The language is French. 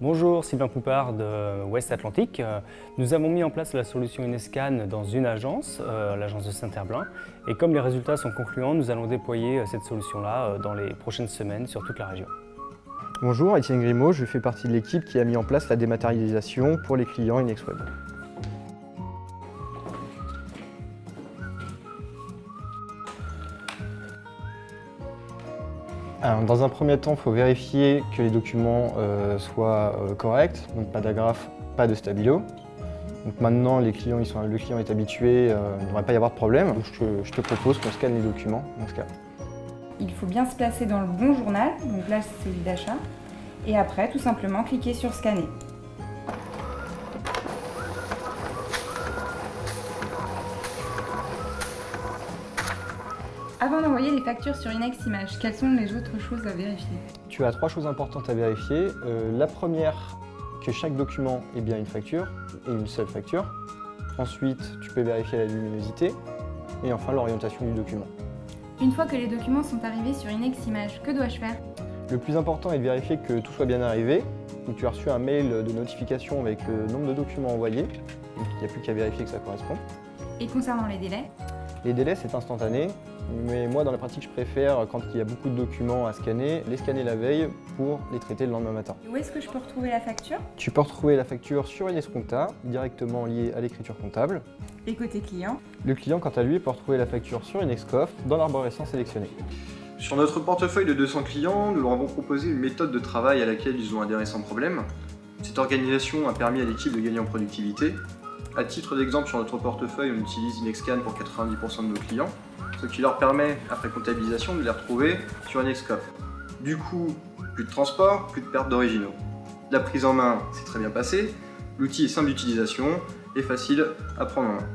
Bonjour, Sylvain Poupard de West Atlantic. Nous avons mis en place la solution Inescan dans une agence, l'agence de Saint-Herblain. Et comme les résultats sont concluants, nous allons déployer cette solution-là dans les prochaines semaines sur toute la région. Bonjour, Étienne Grimaud, je fais partie de l'équipe qui a mis en place la dématérialisation pour les clients InexWeb. Alors, dans un premier temps, il faut vérifier que les documents soient corrects, donc pas d'agrafes, pas de stabilo. Donc maintenant, le client est habitué, il ne devrait pas y avoir de problème. Donc je te propose qu'on scanne les documents dans ce cas. Il faut bien se placer dans le bon journal, donc là c'est celui d'achat, et après tout simplement cliquer sur scanner. Avant d'envoyer les factures sur Ineximage, quelles sont les autres choses à vérifier? Tu as 3 choses importantes à vérifier. La première, que chaque document ait bien une facture, et une seule facture. Ensuite, tu peux vérifier la luminosité, et enfin l'orientation du document. Une fois que les documents sont arrivés sur Ineximage, que dois-je faire? Le plus important est de vérifier que tout soit bien arrivé. Donc, tu as reçu un mail de notification avec le nombre de documents envoyés. Donc, il n'y a plus qu'à vérifier que ça correspond. Et concernant les délais? Les délais, c'est instantané. Mais moi, dans la pratique, je préfère, quand il y a beaucoup de documents à scanner, les scanner la veille pour les traiter le lendemain matin. Où est-ce que je peux retrouver la facture? Tu peux retrouver la facture sur Inescompta, directement liée à l'écriture comptable. Et côté client? Le client, quant à lui, peut retrouver la facture sur Inexcoff dans l'arborescence sélectionnée. Sur notre portefeuille de 200 clients, nous leur avons proposé une méthode de travail à laquelle ils ont adhéré sans problème. Cette organisation a permis à l'équipe de gagner en productivité. À titre d'exemple, sur notre portefeuille, on utilise Inexcan pour 90% de nos clients, ce qui leur permet, après comptabilisation, de les retrouver sur Inexcoff. Du coup, plus de transport, plus de perte d'originaux. La prise en main s'est très bien passée, l'outil est simple d'utilisation et facile à prendre en main.